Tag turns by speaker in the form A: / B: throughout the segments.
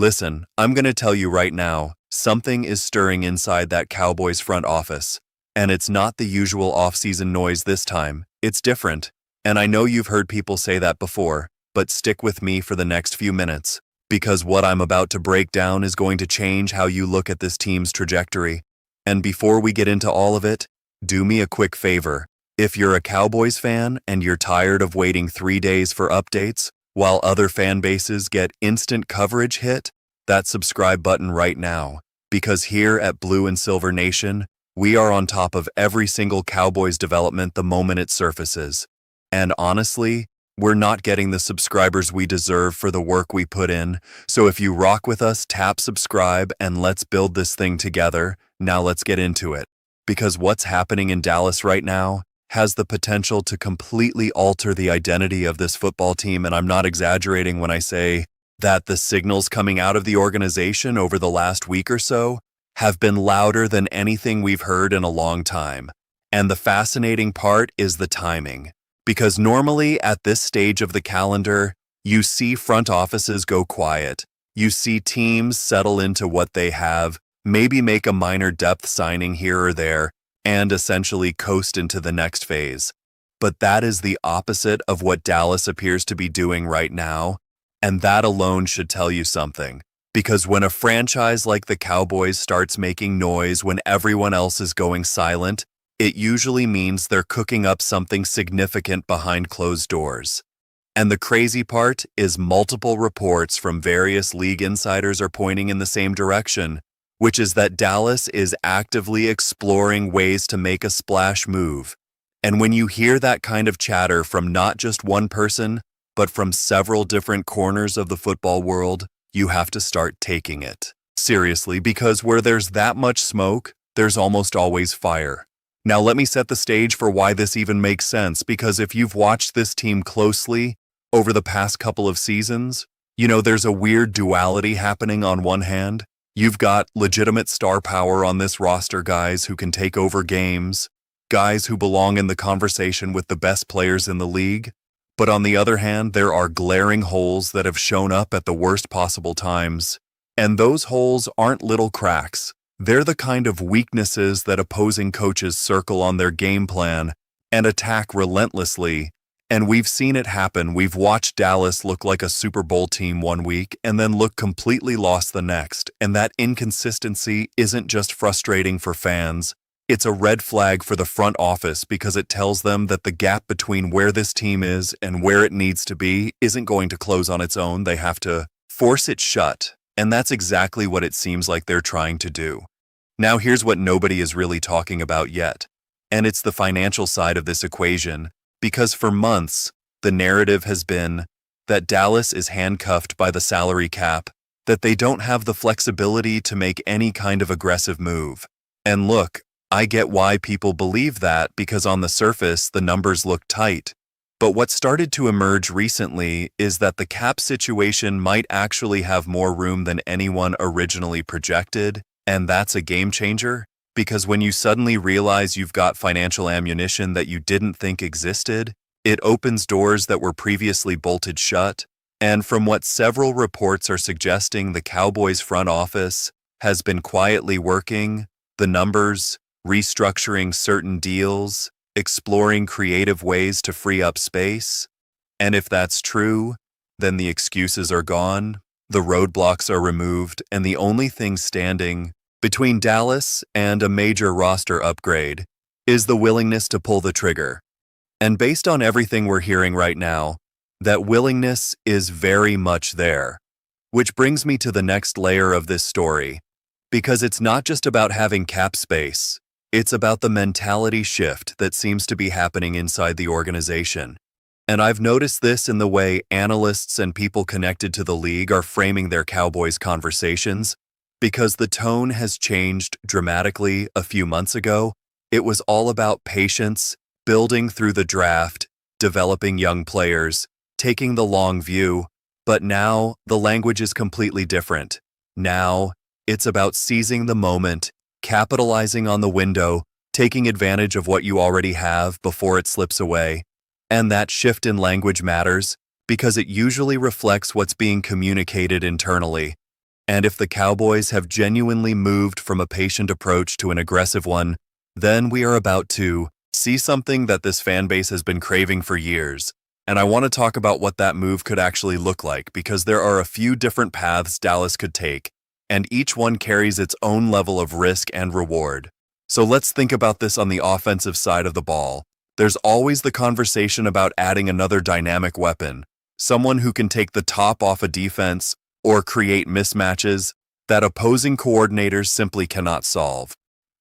A: Listen, I'm gonna tell you right now, something is stirring inside that Cowboys front office. And it's not the usual off-season noise this time. It's different. And I know you've heard people say that before, but stick with me for the next few minutes, because what I'm about to break down is going to change how you look at this team's trajectory. And before we get into all of it, do me a quick favor. If you're a Cowboys fan and you're tired of waiting 3 days for updates, while other fan bases get instant coverage, hit that subscribe button right now, because here at Blue and Silver Nation, we are on top of every single Cowboys development the moment it surfaces. And honestly, we're not getting the subscribers we deserve for the work we put in, so if you rock with us, tap subscribe and let's build this thing together. Now let's get into it. Because what's happening in Dallas right now has the potential to completely alter the identity of this football team, and I'm not exaggerating when I say that the signals coming out of the organization over the last week or so have been louder than anything we've heard in a long time. And the fascinating part is the timing. Because normally at this stage of the calendar, you see front offices go quiet. You see teams settle into what they have, maybe make a minor depth signing here or there, and essentially coast into the next phase. But that is the opposite of what Dallas appears to be doing right now, and that alone should tell you something. Because when a franchise like the Cowboys starts making noise when everyone else is going silent, it usually means they're cooking up something significant behind closed doors. And the crazy part is multiple reports from various league insiders are pointing in the same direction, which is that Dallas is actively exploring ways to make a splash move. And when you hear that kind of chatter from not just one person, but from several different corners of the football world, you have to start taking it seriously, because where there's that much smoke, there's almost always fire. Now let me set the stage for why this even makes sense, because if you've watched this team closely over the past couple of seasons, you know there's a weird duality happening. On one hand, you've got legitimate star power on this roster, guys who can take over games, guys who belong in the conversation with the best players in the league. But on the other hand, there are glaring holes that have shown up at the worst possible times. And those holes aren't little cracks. They're the kind of weaknesses that opposing coaches circle on their game plan and attack relentlessly. And we've seen it happen. We've watched Dallas look like a Super Bowl team one week and then look completely lost the next. And that inconsistency isn't just frustrating for fans. It's a red flag for the front office, because it tells them that the gap between where this team is and where it needs to be isn't going to close on its own. They have to force it shut. And that's exactly what it seems like they're trying to do. Now here's what nobody is really talking about yet. And it's the financial side of this equation. Because for months, the narrative has been that Dallas is handcuffed by the salary cap, that they don't have the flexibility to make any kind of aggressive move. And look, I get why people believe that, because on the surface, the numbers look tight. But what started to emerge recently is that the cap situation might actually have more room than anyone originally projected, and that's a game changer. Because when you suddenly realize you've got financial ammunition that you didn't think existed, it opens doors that were previously bolted shut. And from what several reports are suggesting, the Cowboys front office has been quietly working the numbers, restructuring certain deals, exploring creative ways to free up space. And if that's true, then the excuses are gone, the roadblocks are removed, and the only thing standing between Dallas and a major roster upgrade is the willingness to pull the trigger. And based on everything we're hearing right now, that willingness is very much there. Which brings me to the next layer of this story, because it's not just about having cap space, it's about the mentality shift that seems to be happening inside the organization. And I've noticed this in the way analysts and people connected to the league are framing their Cowboys conversations. Because the tone has changed dramatically. A few months ago, it was all about patience, building through the draft, developing young players, taking the long view. But now, the language is completely different. Now, it's about seizing the moment, capitalizing on the window, taking advantage of what you already have before it slips away. And that shift in language matters, because it usually reflects what's being communicated internally. And if the Cowboys have genuinely moved from a patient approach to an aggressive one, then we are about to see something that this fan base has been craving for years. And I want to talk about what that move could actually look like, because there are a few different paths Dallas could take, and each one carries its own level of risk and reward. So let's think about this on the offensive side of the ball. There's always the conversation about adding another dynamic weapon, someone who can take the top off a defense or create mismatches that opposing coordinators simply cannot solve.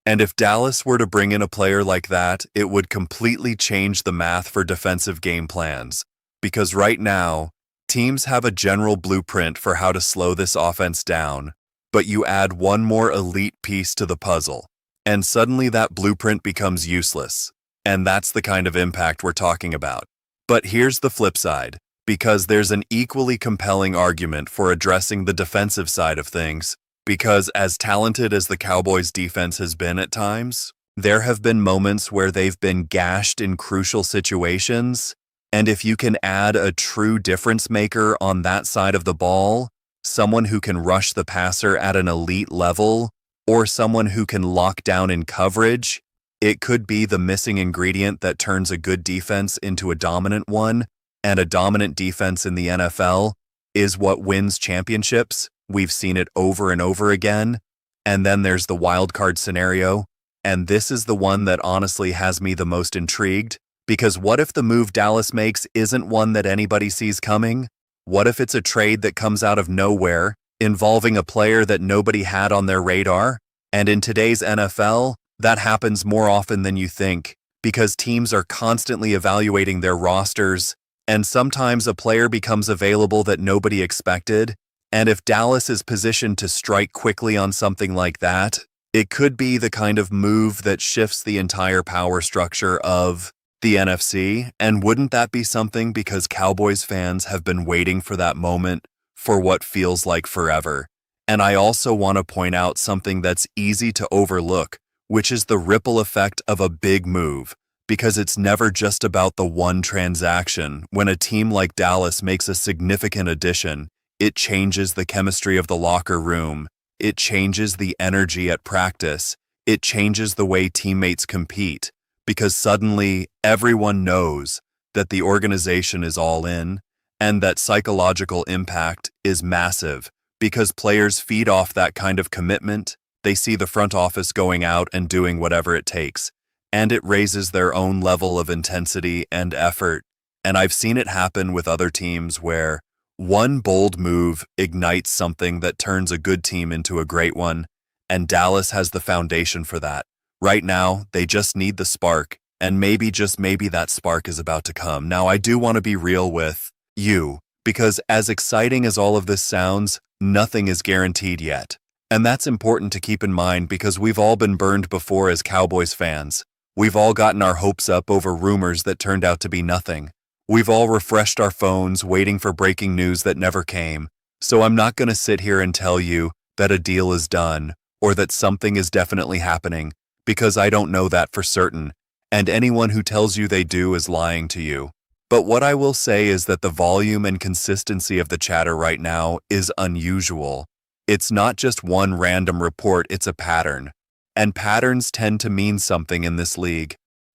A: And if Dallas were to bring in a player like that, it would completely change the math for defensive game plans. Because right now, teams have a general blueprint for how to slow this offense down, but you add one more elite piece to the puzzle, and suddenly that blueprint becomes useless. And that's the kind of impact we're talking about. But here's the flip side, because there's an equally compelling argument for addressing the defensive side of things. Because as talented as the Cowboys' defense has been at times, there have been moments where they've been gashed in crucial situations, and if you can add a true difference maker on that side of the ball, someone who can rush the passer at an elite level, or someone who can lock down in coverage, it could be the missing ingredient that turns a good defense into a dominant one, and a dominant defense in the NFL is what wins championships. We've seen it over and over again. And then there's the wild card scenario. And this is the one that honestly has me the most intrigued. Because what if the move Dallas makes isn't one that anybody sees coming? What if it's a trade that comes out of nowhere, involving a player that nobody had on their radar? And in today's NFL, that happens more often than you think, because teams are constantly evaluating their rosters, and sometimes a player becomes available that nobody expected. And if Dallas is positioned to strike quickly on something like that, it could be the kind of move that shifts the entire power structure of the NFC. And wouldn't that be something, because Cowboys fans have been waiting for that moment for what feels like forever. And I also want to point out something that's easy to overlook, which is the ripple effect of a big move, because it's never just about the one transaction. When a team like Dallas makes a significant addition, it changes the chemistry of the locker room. It changes the energy at practice. It changes the way teammates compete, because suddenly everyone knows that the organization is all in, and that psychological impact is massive, because players feed off that kind of commitment. They see the front office going out and doing whatever it takes, and it raises their own level of intensity and effort. And I've seen it happen with other teams where one bold move ignites something that turns a good team into a great one, and Dallas has the foundation for that. Right now, they just need the spark, and maybe, just maybe, that spark is about to come. Now, I do want to be real with you, because as exciting as all of this sounds, nothing is guaranteed yet. And that's important to keep in mind, because we've all been burned before as Cowboys fans. We've all gotten our hopes up over rumors that turned out to be nothing. We've all refreshed our phones waiting for breaking news that never came. So I'm not going to sit here and tell you that a deal is done or that something is definitely happening, because I don't know that for certain, and anyone who tells you they do is lying to you. But what I will say is that the volume and consistency of the chatter right now is unusual. It's not just one random report, it's a pattern. And patterns tend to mean something in this league.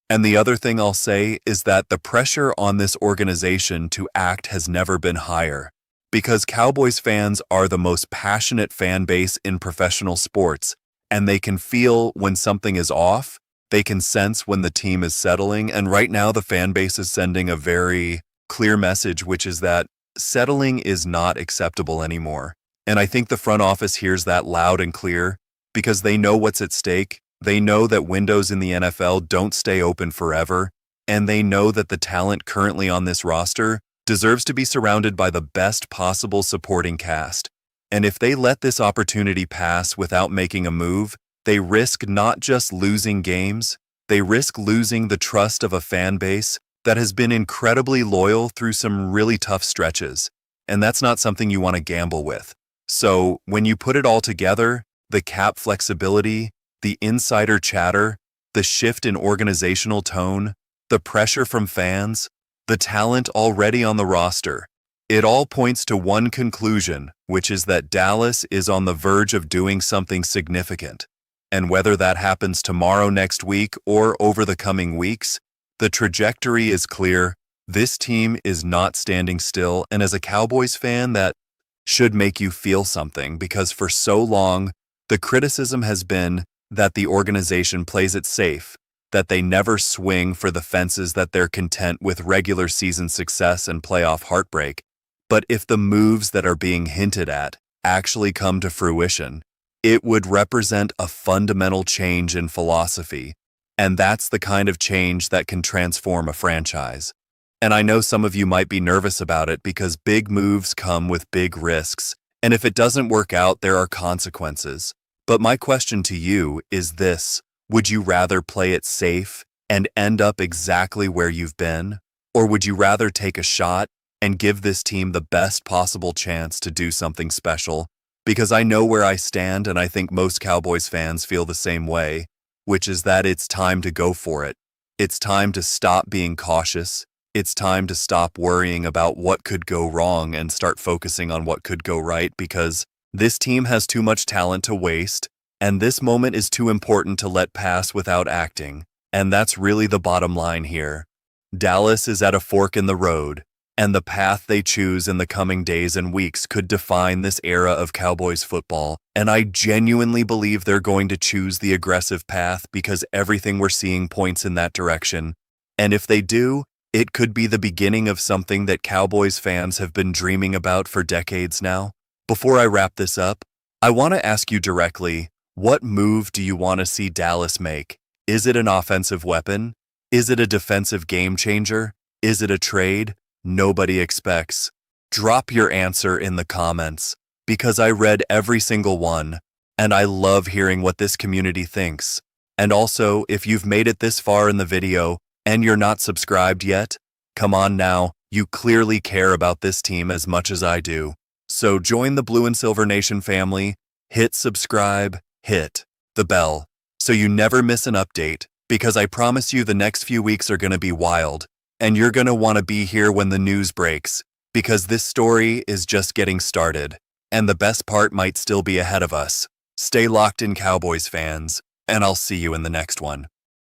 A: And the other thing I'll say is that the pressure on this organization to act has never been higher, because Cowboys fans are the most passionate fan base in professional sports, and they can feel when something is off. They can sense when the team is settling, and right now the fan base is sending a very clear message, which is that settling is not acceptable anymore. And I think the front office hears that loud and clear, because they know what's at stake. They know that windows in the NFL don't stay open forever, and they know that the talent currently on this roster deserves to be surrounded by the best possible supporting cast. And if they let this opportunity pass without making a move, they risk not just losing games, they risk losing the trust of a fan base that has been incredibly loyal through some really tough stretches. And that's not something you want to gamble with. So when you put it all together, the cap flexibility, the insider chatter, the shift in organizational tone, the pressure from fans, the talent already on the roster, It all points to one conclusion, which is that Dallas is on the verge of doing something significant. And whether that happens tomorrow, next week, or over the coming weeks, the trajectory is clear. This team is not standing still, and as a Cowboys fan, that should make you feel something, because for so long, the criticism has been that the organization plays it safe, that they never swing for the fences, that they're content with regular season success and playoff heartbreak. But if the moves that are being hinted at actually come to fruition, it would represent a fundamental change in philosophy, and that's the kind of change that can transform a franchise. And I know some of you might be nervous about it because big moves come with big risks, and if it doesn't work out, there are consequences. But my question to you is this: would you rather play it safe and end up exactly where you've been? Or would you rather take a shot and give this team the best possible chance to do something special? Because I know where I stand, and I think most Cowboys fans feel the same way, which is that it's time to go for it. It's time to stop being cautious. It's time to stop worrying about what could go wrong and start focusing on what could go right, because this team has too much talent to waste, and this moment is too important to let pass without acting. And that's really the bottom line here. Dallas is at a fork in the road, and the path they choose in the coming days and weeks could define this era of Cowboys football. And I genuinely believe they're going to choose the aggressive path because everything we're seeing points in that direction. And if they do, it could be the beginning of something that Cowboys fans have been dreaming about for decades now. Before I wrap this up, I want to ask you directly, what move do you want to see Dallas make? Is it an offensive weapon? Is it a defensive game changer? Is it a trade nobody expects? Drop your answer in the comments, because I read every single one, and I love hearing what this community thinks. And also, if you've made it this far in the video and you're not subscribed yet, come on now, you clearly care about this team as much as I do. So join the Blue and Silver Nation family, hit subscribe, hit the bell, so you never miss an update, because I promise you the next few weeks are going to be wild, and you're going to want to be here when the news breaks, because this story is just getting started, and the best part might still be ahead of us. Stay locked in, Cowboys fans, and I'll see you in the next one.